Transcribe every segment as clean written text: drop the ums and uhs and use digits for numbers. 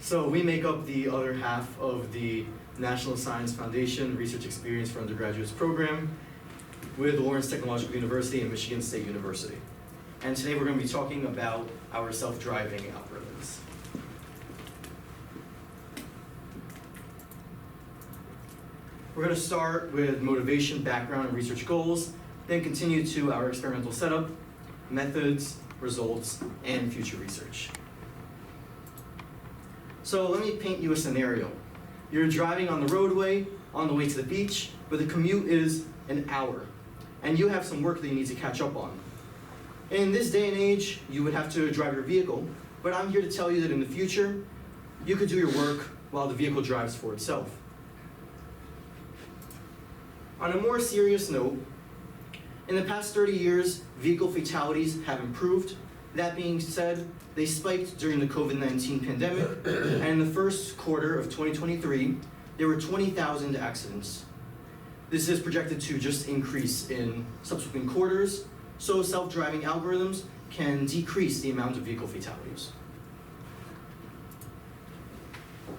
So we make up the other half of the National Science Foundation Research Experience for Undergraduates program with Lawrence Technological University and Michigan State University. And today we're going to be talking about our self-driving algorithms. We're going to start with motivation, background, and research goals, then continue to our experimental setup, methods, results, and future research. So let me paint you a scenario. You're driving on the roadway on the way to the beach, but the commute is an hour, and you have some work that you need to catch up on. In this day and age, you would have to drive your vehicle, but I'm here to tell you that in the future, you could do your work while the vehicle drives for itself. On a more serious note, in the past 30 years, vehicle fatalities have improved. That being said, they spiked during the COVID-19 pandemic, and in the first quarter of 2023, there were 20,000 accidents. This is projected to just increase in subsequent quarters, so self-driving algorithms can decrease the amount of vehicle fatalities.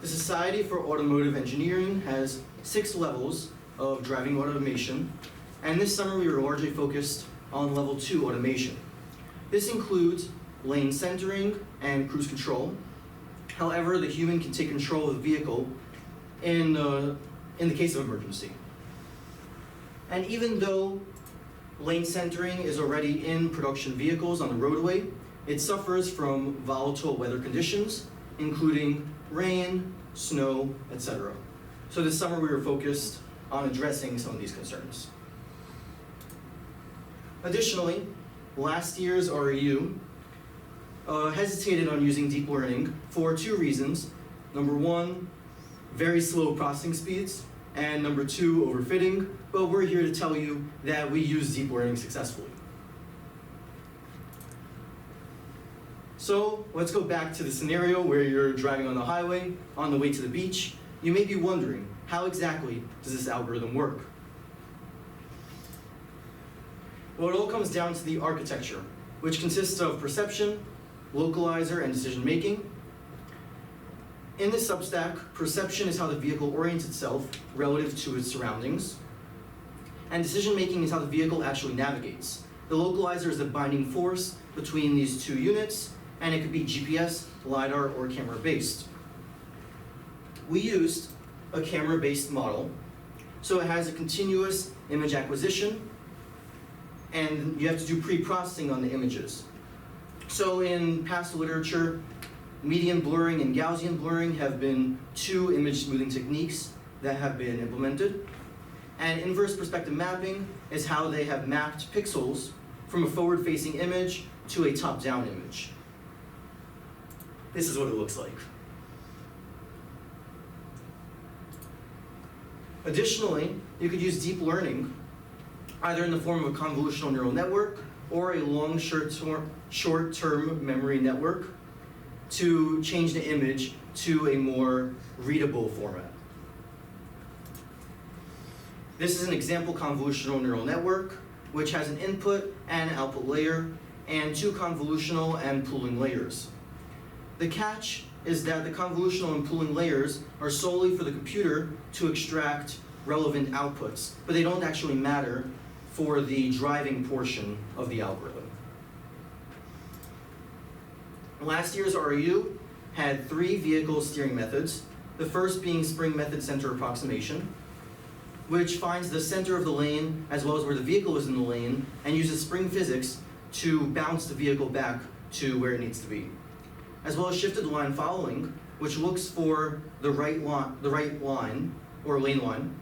The Society for Automotive Engineering has 6 levels of driving automation, and this summer we were largely focused on level 2 automation. This includes lane centering and cruise control. However, the human can take control of the vehicle in the case of emergency. And even though lane centering is already in production vehicles on the roadway, it suffers from volatile weather conditions, including rain, snow, etc. So this summer we were focused on addressing some of these concerns. Additionally, last year's REU hesitated on using deep learning for 2 reasons. Number 1, very slow processing speeds, and number 2, overfitting, but we're here to tell you that we use deep learning successfully. So let's go back to the scenario where you're driving on the highway on the way to the beach. You may be wondering, how exactly does this algorithm work? Well, it all comes down to the architecture, which consists of perception, localizer, and decision-making. In this substack, perception is how the vehicle orients itself relative to its surroundings, and decision-making is how the vehicle actually navigates. The localizer is the binding force between these 2 units, and it could be GPS, LiDAR, or camera-based. We used a camera-based model, so it has a continuous image acquisition, and you have to do pre-processing on the images. So in past literature, median blurring and Gaussian blurring have been 2 image smoothing techniques that have been implemented. And inverse perspective mapping is how they have mapped pixels from a forward-facing image to a top-down image. This is what it looks like. Additionally, you could use deep learning either in the form of a convolutional neural network or a long short-term memory network to change the image to a more readable format. This is an example convolutional neural network, which has an input and output layer and 2 convolutional and pooling layers. The catch is that the convolutional and pooling layers are solely for the computer to extract relevant outputs, but they don't actually matter for the driving portion of the algorithm. Last year's REU had 3 vehicle steering methods, the first being spring method center approximation, which finds the center of the lane as well as where the vehicle is in the lane and uses spring physics to bounce the vehicle back to where it needs to be. As well as shifted line following, which looks for the right line or lane line,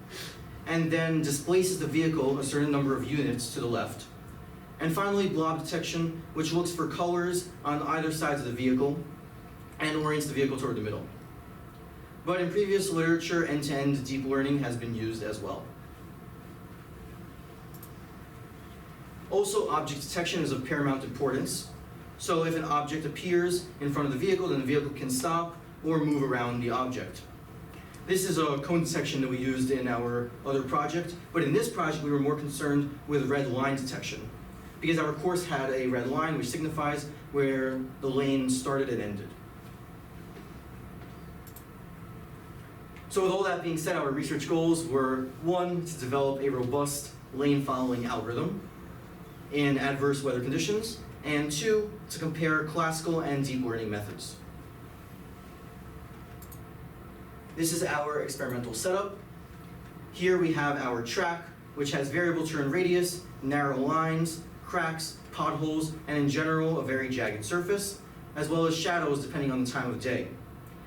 and then displaces the vehicle a certain number of units to the left. And finally, blob detection, which looks for colors on either sides of the vehicle and orients the vehicle toward the middle. But in previous literature, end-to-end deep learning has been used as well. Also, object detection is of paramount importance. So if an object appears in front of the vehicle, then the vehicle can stop or move around the object. This is a cone detection that we used in our other project, but in this project we were more concerned with red line detection, because our course had a red line which signifies where the lane started and ended. So with all that being said, our research goals were, 1, to develop a robust lane following algorithm in adverse weather conditions, and 2, to compare classical and deep learning methods. This is our experimental setup. Here we have our track, which has variable turn radius, narrow lines, cracks, potholes, and in general, a very jagged surface, as well as shadows depending on the time of day.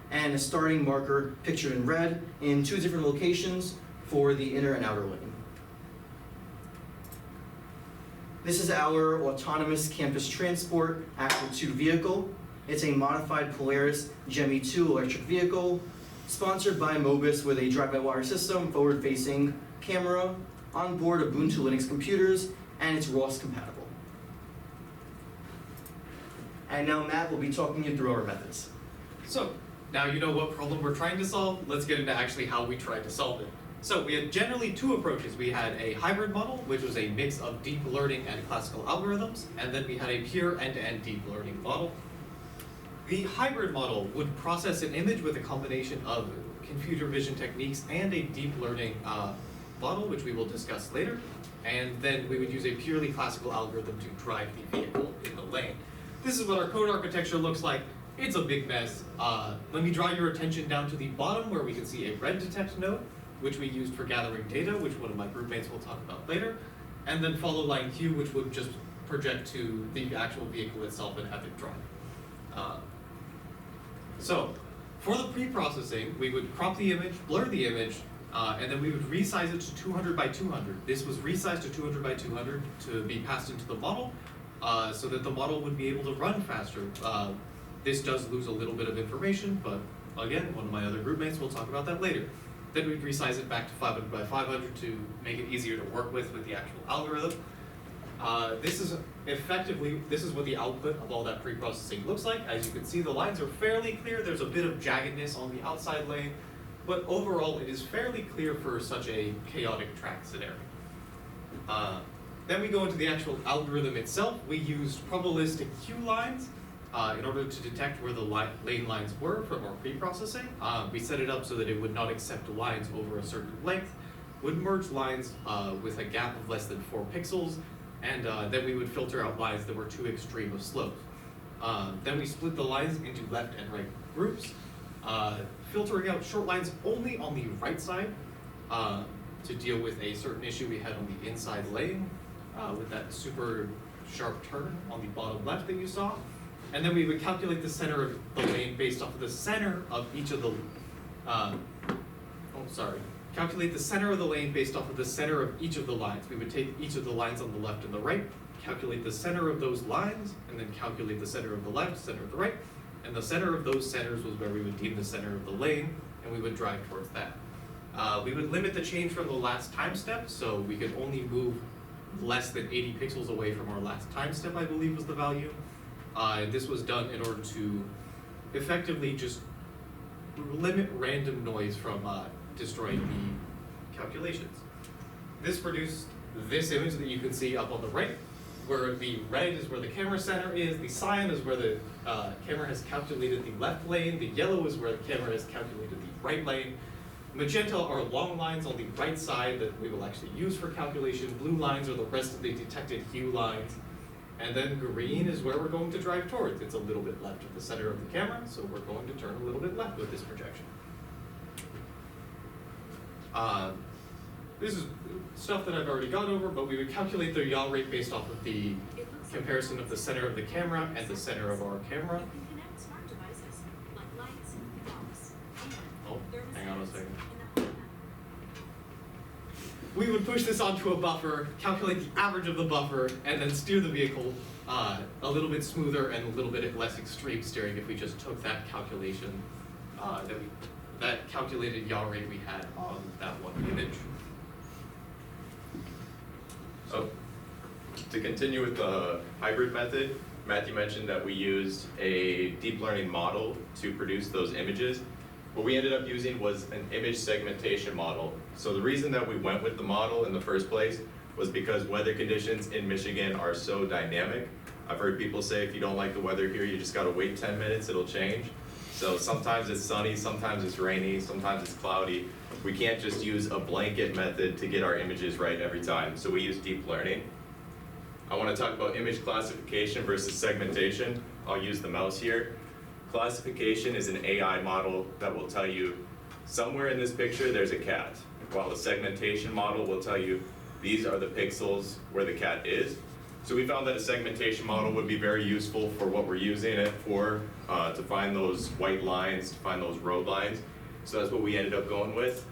And a starting marker pictured in red in 2 different locations for the inner and outer lane. This is our autonomous campus transport Active 2 vehicle. It's a modified Polaris Gemmy 2 electric vehicle, sponsored by Mobis with a drive-by-wire system, forward-facing camera, onboard Ubuntu Linux computers, and it's ROS compatible. And now Matt will be talking you through our methods. So, now you know what problem we're trying to solve, let's get into actually how we tried to solve it. So we had generally 2 approaches. We had a hybrid model, which was a mix of deep learning and classical algorithms, and then we had a pure end-to-end deep learning model. The hybrid model would process an image with a combination of computer vision techniques and a deep learning model, which we will discuss later, and then we would use a purely classical algorithm to drive the vehicle in the lane. This is what our code architecture looks like. It's a big mess. Let me draw your attention down to the bottom where we can see a red detect node, which we used for gathering data, which one of my group mates will talk about later, and then follow line Q, which would just project to the actual vehicle itself and have it drive. So, for the pre-processing, we would crop the image, blur the image, and then we would resize it to 200 by 200. This was resized to 200 by 200 to be passed into the model, so that the model would be able to run faster. This does lose a little bit of information, but again, one of my other group mates will talk about that later. Then we'd resize it back to 500 by 500 to make it easier to work with the actual algorithm. This is what the output of all that pre-processing looks like. As you can see, the lines are fairly clear. There's a bit of jaggedness on the outside lane, but overall it is fairly clear for such a chaotic track scenario. Then we go into the actual algorithm itself. We used probabilistic queue lines in order to detect where the lane lines were from our pre-processing. We set it up so that it would not accept lines over a certain length, would merge lines with a gap of less than 4 pixels, and then we would filter out lines that were too extreme of slope. Then we split the lines into left and right groups, filtering out short lines only on the right side to deal with a certain issue we had on the inside lane with that super sharp turn on the bottom left that you saw. And then we would calculate the center of the lane based off of the center of each of the, calculate the center of the lane based off of the center of each of the lines. We would take each of the lines on the left and the right, calculate the center of those lines, and then calculate the center of the left, center of the right, and the center of those centers was where we would deem the center of the lane, and we would drive towards that. We would limit the change from the last time step, so we could only move less than 80 pixels away from our last time step, I believe was the value. This was done in order to effectively just limit random noise from destroying the calculations. This produced this image that you can see up on the right, where the red is where the camera center is, the cyan is where the camera has calculated the left lane, the yellow is where the camera has calculated the right lane. Magenta are long lines on the right side that we will actually use for calculation. Blue lines are the rest of the detected hue lines. And then green is where we're going to drive towards. It's a little bit left of the center of the camera, so we're going to turn a little bit left with this projection. This is stuff that I've already gone over, but we would calculate the yaw rate based off of the comparison of the center of the camera and the center of our camera. Oh, hang on a second. We would push this onto a buffer, calculate the average of the buffer, and then steer the vehicle a little bit smoother and a little bit less extreme steering if we just took that calculation, that calculated yaw rate we had on that one image. So, to continue with the hybrid method, Matthew mentioned that we used a deep learning model to produce those images. What we ended up using was an image segmentation model. So the reason that we went with the model in the first place was because weather conditions in Michigan are so dynamic. I've heard people say if you don't like the weather here, you just gotta wait 10 minutes, it'll change. So sometimes it's sunny, sometimes it's rainy, sometimes it's cloudy. We can't just use a blanket method to get our images right every time, so we use deep learning. I want to talk about image classification versus segmentation. I'll use the mouse here. Classification is an AI model that will tell you somewhere in this picture there's a cat, while the segmentation model will tell you these are the pixels where the cat is. So we found that a segmentation model would be very useful for what we're using it for, to find those white lines, to find those road lines. So that's what we ended up going with.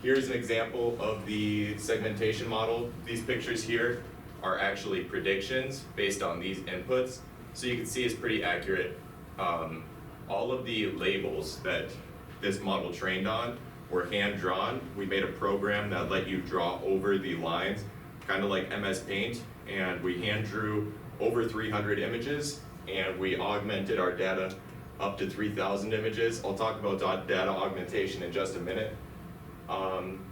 Here's an example of the segmentation model. These pictures here are actually predictions based on these inputs. So you can see it's pretty accurate. All of the labels that this model trained on were hand drawn. We made a program that let you draw over the lines, kind of like MS Paint, and we hand drew over 300 images, and we augmented our data up to 3,000 images. I'll talk about data augmentation in just a minute.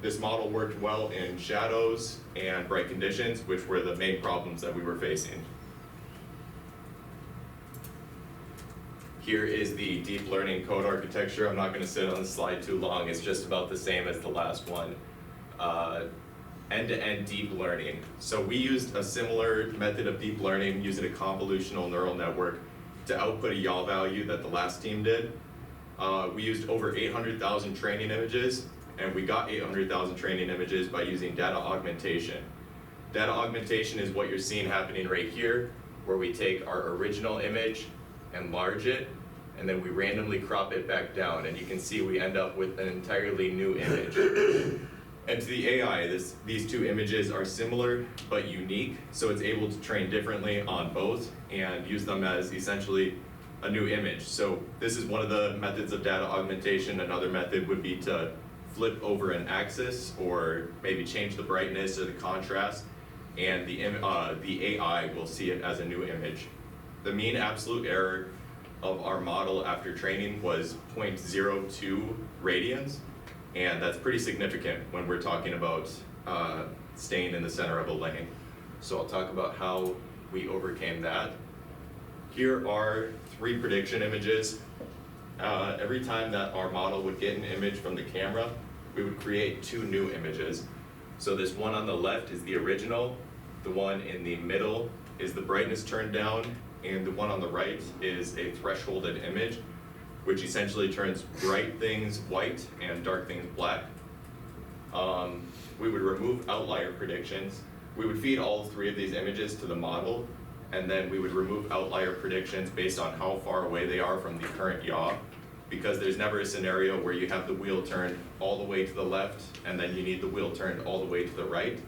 This model worked well in shadows and bright conditions, which were the main problems that we were facing. Here is the deep learning code architecture. I'm not going to sit on the slide too long. It's just about the same as the last one. End-to-end deep learning. So we used a similar method of deep learning using a convolutional neural network to output a yaw value that the last team did. We used over 800,000 training images, and we got 800,000 training images by using data augmentation. Data augmentation is what you're seeing happening right here, where we take our original image, enlarge it, and then we randomly crop it back down, and you can see we end up with an entirely new image. And to the AI, these two images are similar but unique, so it's able to train differently on both and use them as essentially a new image. So this is one of the methods of data augmentation. Another method would be to flip over an axis or maybe change the brightness or the contrast, and the AI will see it as a new image. The mean absolute error of our model after training was 0.02 radians, and that's pretty significant when we're talking about staying in the center of a lane. So I'll talk about how we overcame that. Here are 3 prediction images. Every time that our model would get an image from the camera, we would create 2 new images. So this one on the left is the original, the one in the middle is the brightness turned down, and the one on the right is a thresholded image, which essentially turns bright things white and dark things black. We would remove outlier predictions. We would feed all 3 of these images to the model, and then we would remove outlier predictions based on how far away they are from the current yaw, because there's never a scenario where you have the wheel turned all the way to the left and then you need the wheel turned all the way to the right.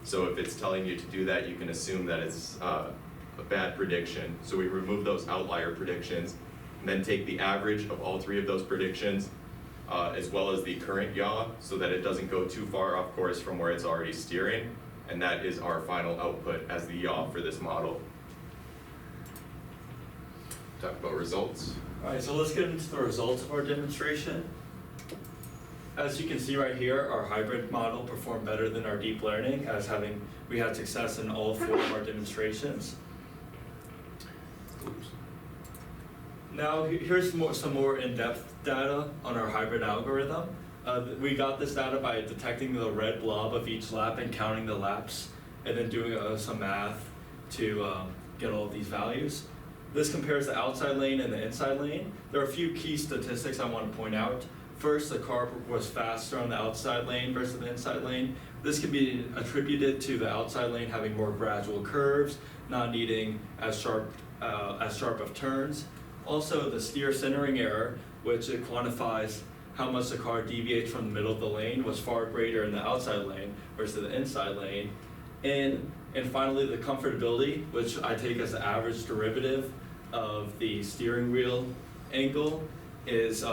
So if it's telling you to do that, you can assume that it's a bad prediction. So we remove those outlier predictions and then take the average of all 3 of those predictions as well as the current yaw, so that it doesn't go too far off course from where it's already steering, and that is our final output as the yaw for this model. Talk about results. Alright, so let's get into the results of our demonstration. As you can see right here, our hybrid model performed better than our deep learning, as we had success in all 4 of our demonstrations. Now here's some more in-depth data on our hybrid algorithm. We got this data by detecting the red blob of each lap and counting the laps, and then doing some math to get all of these values. This compares the outside lane and the inside lane. There are a few key statistics I want to point out. First, the car was faster on the outside lane versus the inside lane. This can be attributed to the outside lane having more gradual curves, not needing as sharp of turns. Also, the steer centering error, which it quantifies how much the car deviates from the middle of the lane, was far greater in the outside lane versus the inside lane. And finally, the comfortability, which I take as the average derivative of the steering wheel angle, is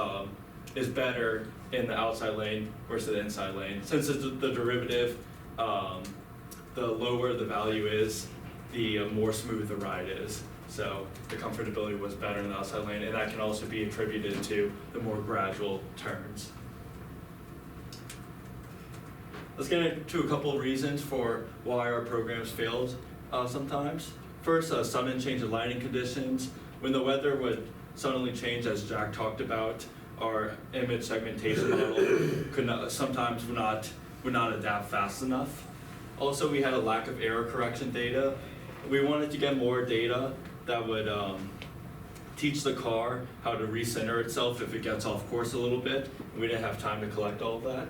better in the outside lane versus the inside lane. Since it's the derivative, the lower the value is, the more smooth the ride is. So the comfortability was better in the outside lane, and that can also be attributed to the more gradual turns. Let's get into a couple of reasons for why our programs failed sometimes. First, sudden change of lighting conditions. When the weather would suddenly change, as Jack talked about. Our image segmentation model could not, sometimes would not adapt fast enough. Also, we had a lack of error correction data. We wanted to get more data that would teach the car how to recenter itself if it gets off course a little bit. We didn't have time to collect all of that.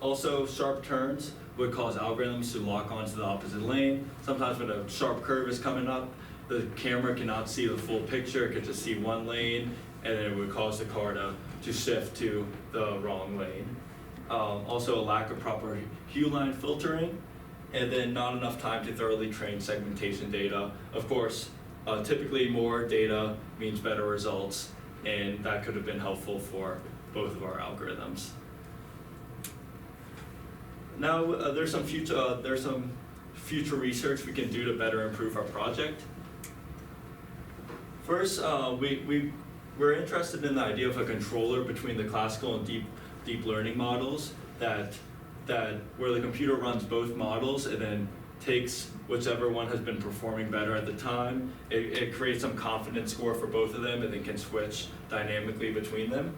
Also, sharp turns would cause algorithms to lock onto the opposite lane. Sometimes when a sharp curve is coming up, the camera cannot see the full picture, it could just see one lane, and then it would cause the car to shift to the wrong lane. Also, a lack of proper hue line filtering, and then not enough time to thoroughly train segmentation data. Of course, typically more data means better results, and that could have been helpful for both of our algorithms. Now, there's some future research we can do to better improve our project. First, we're interested in the idea of a controller between the classical and deep learning models that where the computer runs both models and then takes whichever one has been performing better at the time. It creates some confidence score for both of them and then can switch dynamically between them.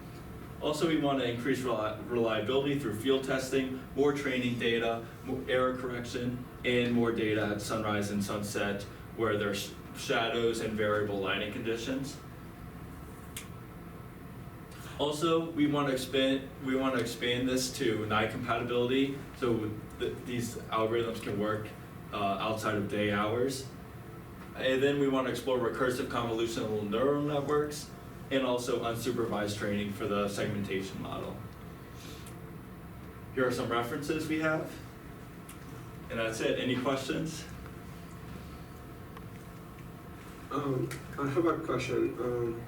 Also, we want to increase reliability through field testing, more training data, more error correction, and more data at sunrise and sunset where there's shadows and variable lighting conditions. Also, we want to expand this to night compatibility, so these algorithms can work outside of day hours. And then we want to explore recursive convolutional neural networks and also unsupervised training for the segmentation model. Here are some references we have. And that's it. Any questions? I have a question.